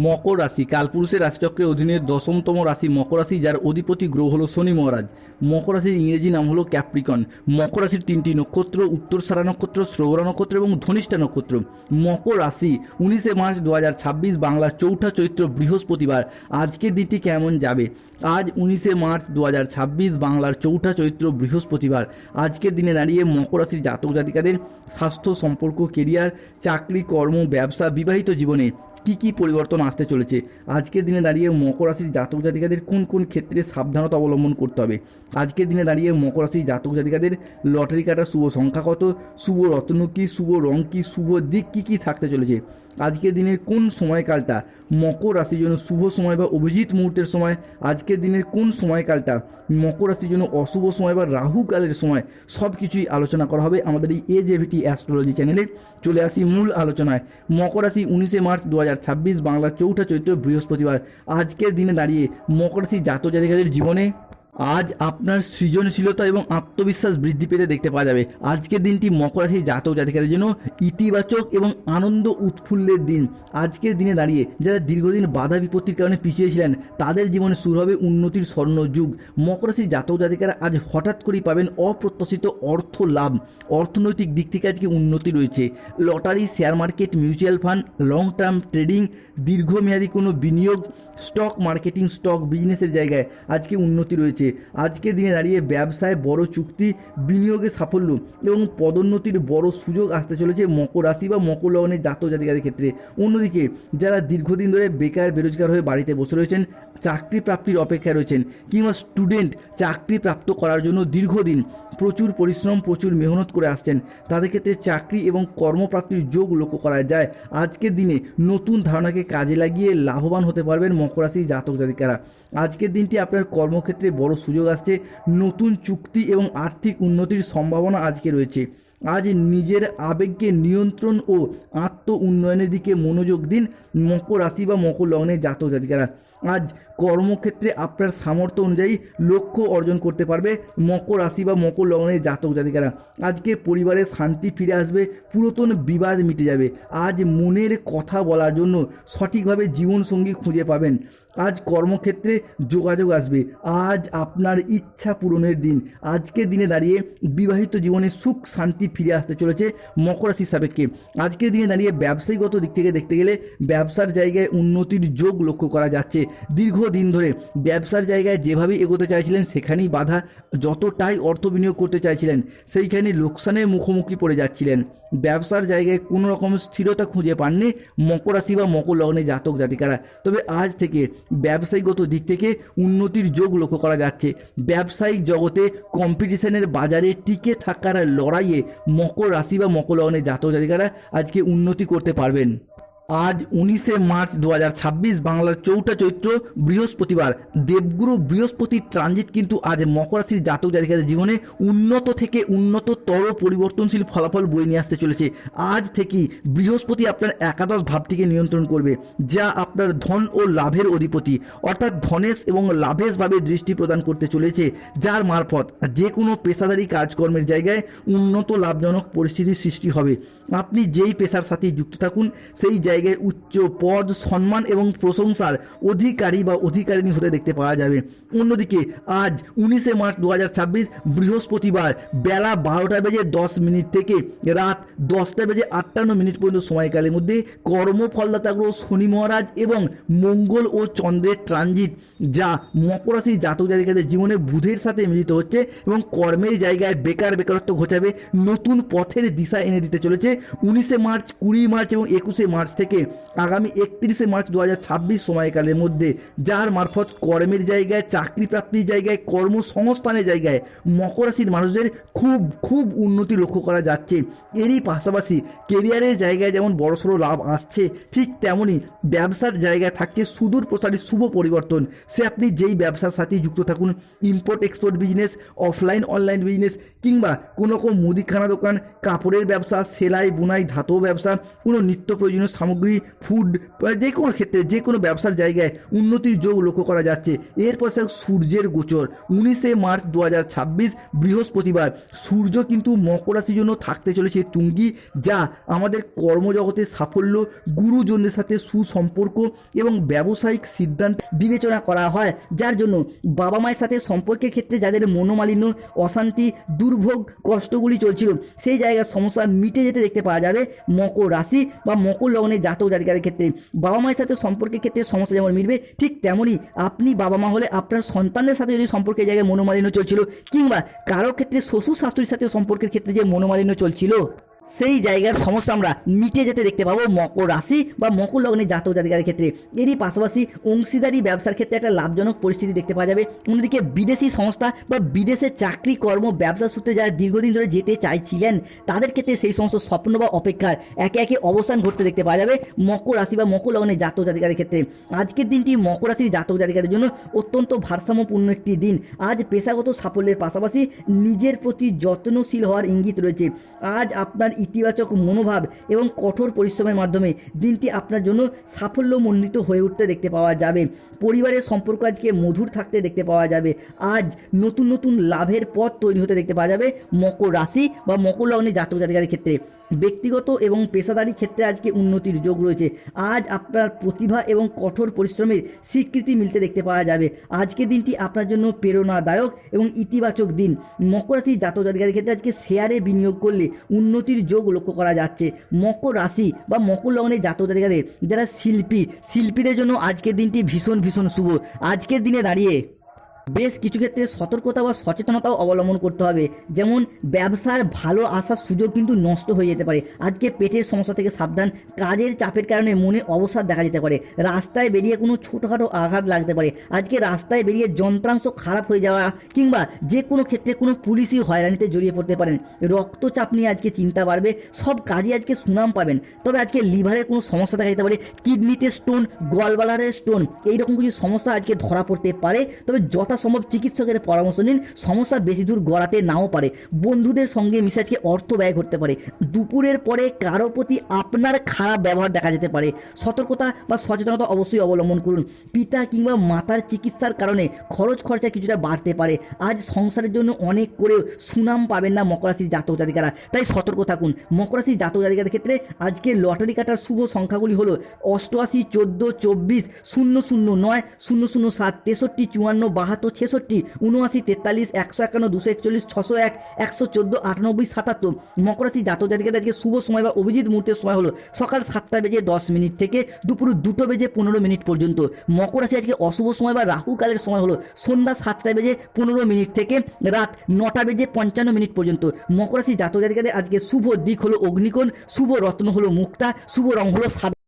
মকর রাশি কালপুরুষের রাশিচক্রের অধীনে 10তম রাশি মকর রাশি, যার অধিপতি গ্রহ হলো শনি মহারাজ। মকর রাশির ইংরেজি নাম হলো ক্যাপ্রিকন। মকর রাশির 3টি নক্ষত্র, উত্তরসারা নক্ষত্র, শ্রবণা নক্ষত্র এবং ধনিষ্ঠা নক্ষত্র। মকর রাশি 19 মার্চ 2026 বাংলার চৌঠা চৈত্র বৃহস্পতিবার। আজকের দিনটি কেমন যাবে? আজ 19 মার্চ 2026 বাংলার চৌঠা চৈত্র বৃহস্পতিবার। আজকের দিনে দাঁড়িয়ে মকর রাশির জাতক জাতিকাদের স্বাস্থ্য, সম্পর্ক, কেরিয়ার, চাকরি, কর্ম, ব্যবসা, বিবাহিত জীবনে কি কি পরিবর্তন আসতে চলেছে? আজকের দিনে দাঁড়িয়ে মকর রাশির জাতক জাতিকাদের কোন কোন ক্ষেত্রে সাবধানতা অবলম্বন করতে হবে? আজকের দিনে দাঁড়িয়ে মকর রাশির জাতক জাতিকাদের লটারি কাটার শুভ সংখ্যা কত, শুভ রত্ন কী, শুভ রং কী, শুভ দিক কী কী থাকতে চলেছে? আজকের দিনের কোন সময়কালটা মকর রাশির জন্য শুভ সময় বা অভিজিৎ মুহূর্তের সময়? আজকের দিনের কোন সময়কালটা মকর রাশির জন্য অশুভ সময় বা রাহুকালের সময়? সব কিছুই আলোচনা করা হবে আমাদের এই AJVT অ্যাস্ট্রোলজি চ্যানেলে। চলে আসি মূল আলোচনায়। মকর রাশি 19 মার্চ 2026 বাংলার চৌঠা চৈত্র বৃহস্পতিবার। আজকের দিনে দাঁড়িয়ে মকর রাশি জাতক জাতিকাদের জীবনে আজ আপনার সৃজনশীলতা এবং আত্মবিশ্বাস বৃদ্ধি পেতে দেখতে পাওয়া যাবে। আজকের দিনটি মকর রাশির জাতক জাতিকাদের জন্য ইতিবাচক এবং আনন্দ উৎফুল্লের দিন। আজকের দিনে দাঁড়িয়ে যারা দীর্ঘদিন বাধা বিপত্তির কারণে পিছিয়ে ছিলেন, তাদের জীবনে শুরু হবে উন্নতির স্বর্ণযুগ। মকর রাশির জাতক জাতিকারা আজ হঠাৎ করেই পাবেন অপ্রত্যাশিত অর্থ লাভ। অর্থনৈতিক দিক থেকে আজকে উন্নতি রয়েছে। Lottery, share market, mutual fund, long term trading, দীর্ঘমেয়াদী কোনো বিনিয়োগ, স্টক মার্কেটিং, স্টক বিজনেসের জায়গায় আজকে উন্নতি রয়েছে। আজকের দিনে দাঁড়িয়ে ব্যবসায় বড় চুক্তি, বিনিয়োগে সাফল্য এবং পদোন্নতির বড় সুযোগ আসতে চলেছে মকর রাশি বা মকর লগ্নের জাতক জাতিকাদের ক্ষেত্রে। অন্যদিকে যারা দীর্ঘদিন ধরে বেকার বেরোজগার হয়ে বাড়িতে বসে রয়েছেন, চাকরি প্রাপ্তির অপেক্ষায় রয়েছেন, কিংবা স্টুডেন্ট চাকরি প্রাপ্ত করার জন্য দীর্ঘদিন প্রচুর পরিশ্রম, প্রচুর মেহনত করে আসছেন, তাদের ক্ষেত্রে চাকরি এবং কর্মপ্রাপ্তির যোগ লক্ষ্য করা যায়। আজকের দিনে নতুন ধারণাকে কাজে লাগিয়ে লাভবান হতে পারবেন মকর রাশির জাতক জাতিকারা। আজকের দিনটি আপনার কর্মক্ষেত্রে বড় সুযোগ আসছে। নতুন চুক্তি এবং আর্থিক উন্নতির সম্ভাবনা আজকে রয়েছে। আজ নিজের আবেগকে নিয়ন্ত্রণ ও আত্ম উন্নয়নের দিকে মনোযোগ দিন মকর রাশি বা মকর লগ্নের জাতক জাতিকারা। আজ কর্মক্ষেত্রে আপনার সামর্থ্য অনুযায়ী লক্ষ্য অর্জন করতে পারবে মকর রাশি বা মকর লগ্নের জাতক জাতিকারা। আজকে পরিবারে শান্তি ফিরে আসবে, পুরাতন বিবাদ মিটে যাবে। আজ মনের কথা বলার জন্য সঠিকভাবে জীবনসঙ্গী খুঁজে পাবেন। আজ কর্মক্ষেত্রে যোগাযোগ আসবে। আজ আপনার ইচ্ছা পূরণের দিন। আজকের দিনে দাঁড়িয়ে বিবাহিত জীবনে সুখ শান্তি ফিরে আসতে চলেছে মকর রাশির সাপেক্ষে। আজকের দিনে দাঁড়িয়ে ব্যবসায়িকগত দিক থেকে দেখতে গেলে ব্যবসার জায়গায় উন্নতির যোগ লক্ষ্য করা যাচ্ছে। দীর্ঘদিন ধরে ব্যবসার জায়গায় যেভাবে এগোতে চাইছিলেন সেখানেই বাধা। যতটাই অর্থ বিনিয়োগ করতে চাইছিলেন সেইখানে লোকসানের মুখোমুখি পড়ে যাচ্ছিলেন। ব্যবসার জায়গায় কোনো রকম স্থিরতা খুঁজে পাননি মকর রাশি বা মকর লগ্নের জাতক জাতিকারা। তবে আজ থেকে ব্যবসায়িকগত দিক থেকে উন্নতির যোগ লক্ষ্য করা যাচ্ছে। ব্যবসায়িক জগতে কম্পিটিশনের বাজারে টিকে থাকার লড়াইয়ে মকর রাশি বা মকর লগ্নের জাতক জাতিকারা আজকে উন্নতি করতে পারবেন। আজ 19 মার্চ 2026 বাংলার চৌঠা চৈত্র বৃহস্পতিবার। দেবগুরু বৃহস্পতির ট্রানজিট কিন্তু আজ মকর রাশির জাতক জাতিকাদের জীবনে উন্নত থেকে উন্নততর পরিবর্তনশীল ফলাফল বয়ে নিয়ে আসতে চলেছে। আজ থেকেই বৃহস্পতি আপনার একাদশ ভাবটিকে নিয়ন্ত্রণ করবে, যা আপনার ধন ও লাভের অধিপতি, অর্থাৎ ধনেশ এবং লাভেশ ভাবে দৃষ্টি প্রদান করতে চলেছে, যার মারফত যে কোনো পেশাদারী কাজকর্মের জায়গায় উন্নত লাভজনক পরিস্থিতির সৃষ্টি হবে। আপনি যেই পেশার সাথে যুক্ত থাকুন সেই জায়গায় উচ্চ পদ, সম্মান এবং প্রশংসার অধিকারী বা অধিকারিণী হতে দেখতে পাওয়া যাবে। অন্যদিকে আজ 19 মার্চ 2026 বৃহস্পতিবার বেলা 12:10 থেকে রাত 10:58 পর্যন্ত সময়কালের মধ্যে কর্মফলদাতা গ্রহ শনি মহারাজ এবং মঙ্গল ও চন্দ্রের ট্রানজিট, যা মকর রাশির জাতক জাতিকাদের জীবনে বুধের সাথে মিলিত হচ্ছে এবং কর্মের জায়গায় বেকারত্ব ঘোচাবে, নতুন পথের দিশা এনে দিতে চলেছে। 19 মার্চ, 20 মার্চ এবং 21 মার্চ থেকে আগামী 31 মার্চ 2026 সময়কালের মধ্যে, যার মারফত কর্মের জায়গায়, চাকরি প্রাপ্তির জায়গায়, কর্মসংস্থানের জায়গায় মকর রাশির মানুষদের খুব উন্নতি লক্ষ্য করা যাচ্ছে। এরই পাশাপাশি কেরিয়ারের জায়গায় যেমন বড়সড় লাভ আসছে, ঠিক তেমনই ব্যবসার জায়গায় থাকছে সুদূর প্রসারী শুভ পরিবর্তন। সে আপনি যেই ব্যবসার সাথে যুক্ত থাকুন, import export business, offline online business, কিংবা কোনো রকম মুদিখানা দোকান, কাপড়ের ব্যবসা, সেলাই বুনাই, ধাতব ব্যবসা, কোনো নিত্য প্রয়োজনীয় সামগ্রী সামগ্রী, ফুড, যে কোনো ক্ষেত্রে যে কোনো ব্যবসার জায়গায় উন্নতির যোগ লক্ষ্য করা যাচ্ছে। এরপর সূর্যের গোচর 19 মার্চ 2026 বৃহস্পতিবার সূর্য কিন্তু মকর রাশির জন্য থাকতে চলেছে তুঙ্গি, যা আমাদের কর্মজগতের সাফল্য, গুরুজনদের সাথে সুসম্পর্ক এবং ব্যবসায়িক সিদ্ধান্ত বিবেচনা করা হয়, যার জন্য বাবা মায়ের সাথে সম্পর্কের ক্ষেত্রে যাদের মনোমালিন্য, অশান্তি, দুর্ভোগ, কষ্টগুলি চলছিল সেই জায়গার সমস্যা মিটে যেতে দেখতে পাওয়া যাবে মকর রাশি বা মকর লগ্নের জাতক জাতিকাদের ক্ষেত্রে। বাবা মায়ের সাথে সম্পর্কের ক্ষেত্রে সমস্যা যেমন মিটবে, ঠিক তেমনই আপনি বাবা মা হলে আপনার সন্তানদের সাথে যদি সম্পর্কের জায়গায় মনোমালিন্য চলছিল, কিংবা কারো ক্ষেত্রে শ্বশুর শাশুড়ির সাথে সম্পর্কের ক্ষেত্রে যে মনোমালিন্য চলছিল, সেই জায়গার সমস্যা আমরা মিটে যেতে দেখতে পাবো মকর রাশি বা মকর লগ্নের জাতক জাতিকাদের ক্ষেত্রে। এরই পাশাপাশি অংশীদারি ব্যবসার ক্ষেত্রে একটা লাভজনক পরিস্থিতি দেখতে পাওয়া যাবে। অন্যদিকে বিদেশি সংস্থা বা বিদেশে চাকরি, কর্ম, ব্যবসা সূত্রে যারা দীর্ঘদিন ধরে যেতে চাইছিলেন তাদের ক্ষেত্রে সেই সমস্ত স্বপ্ন বা অপেক্ষার একে একে অবসান ঘটতে দেখতে পাওয়া যাবে মকর রাশি বা মকর লগ্নের জাতক জাতিকাদের ক্ষেত্রে। আজকের দিনটি মকর রাশির জাতক জাতিকাদের জন্য অত্যন্ত ভারসাম্যপূর্ণ একটি দিন। আজ পেশাগত সাফল্যের পাশাপাশি নিজের প্রতি যত্নশীল হওয়ার ইঙ্গিত রয়েছে। আজ আপনার ইতিবাচক মনোভাব এবং কঠোর পরিশ্রমের মাধ্যমে দিনটি আপনার জন্য সাফল্যমণ্ডিত হয়ে উঠতে দেখতে পাওয়া যাবে। পরিবারের সম্পর্ক আজকে মধুর থাকতে দেখতে পাওয়া যাবে। আজ নতুন নতুন লাভের পথ তৈরি হতে দেখতে পাওয়া যাবে মকর রাশি বা মকর লগ্নের জাতক জাতিকাদের ক্ষেত্রে। ব্যক্তিগত এবং পেশাদারি ক্ষেত্রে আজকে উন্নতির যোগ রয়েছে। আজ আপনার প্রতিভা এবং কঠোর পরিশ্রমের স্বীকৃতি মিলতে দেখতে পাওয়া যাবে। আজকের দিনটি আপনার জন্য প্রেরণাদায়ক এবং ইতিবাচক দিন। মকর রাশি জাতক জাতিকাদের ক্ষেত্রে আজকে শেয়ারে বিনিয়োগ করলে উন্নতির যোগ লক্ষ্য করা যাচ্ছে। মকর রাশি বা মকর লগ্নের জাতক জাতিকাদের যারা শিল্পীদের জন্য আজকের দিনটি ভীষণ ভীষণ শুভ। আজকের দিনে দাঁড়িয়ে বেশ কিছু ক্ষেত্রে সতর্কতা বা সচেতনতাও অবলম্বন করতে হবে। যেমন ব্যবসার ভালো আসার সুযোগ কিন্তু নষ্ট হয়ে যেতে পারে। আজকে পেটের সমস্যা থেকে সাবধান। কাজের চাপের কারণে মনে অবসাদ দেখা যেতে পারে। রাস্তায় বেরিয়ে কোনো ছোটোখাটো আঘাত লাগতে পারে। আজকে রাস্তায় বেরিয়ে যন্ত্রাংশ খারাপ হয়ে যাওয়া কিংবা যে কোনো ক্ষেত্রে কোনো পুলিশি হয়রানিতে জড়িয়ে পড়তে পারেন। রক্তচাপ নিয়ে আজকে চিন্তা বাড়বে। সব কাজে আজকে সুনাম পাবেন। তবে আজকে লিভারের কোনো সমস্যা দেখা যেতে পারে। কিডনিতে স্টোন, গলব্লাডারের স্টোন, এইরকম কিছু সমস্যা আজকে ধরা পড়তে পারে। তবে যথাসম্ভব চিকিৎসকের পরামর্শ নিন। সমস্যা বেশি দূর গড়াতে নাও পারে। বন্ধুদের সঙ্গে মিশে আজকে অর্থ ব্যয় করতে পারে। দুপুরের পরে কারো প্রতি আপনার খারাপ ব্যবহার দেখা যেতে পারে। সতর্কতা বা সচেতনতা অবশ্যই অবলম্বন করুন। পিতা কিংবা মাতার চিকিৎসার কারণে খরচ খরচা কিছুটা বাড়তে পারে। আজ সংসারের জন্য অনেক করেও সুনাম পাবেন না মকর রাশির জাতক জাতিকারা, তাই সতর্ক থাকুন। মকর রাশির জাতক জাতিকাদের ক্ষেত্রে আজকে লটারি কাটার শুভ সংখ্যাগুলি হলো 88, 14, 24, 009, 007, 63, 54, 72, 66, 79, 43, 151, 241, 601, 114, 98, 77। মকর রাশি জাতক জাতিকাদের আজকে শুভ সময় বা অভিজিৎ মুহূর্তের সময় হলো সকাল 7:10 থেকে দুপুর 2:15 পর্যন্ত। মকর রাশি আজকে অশুভ সময় বা রাহু কালের সময় হলো সন্ধ্যা 7:15 থেকে রাত 9:55 পর্যন্ত। মকর রাশি জাতক জাতিকাদের আজকে শুভ দিক হলো অগ্নিকোণ, শুভ রত্ন হলো মুক্তা, শুভ রং হলো সাদা।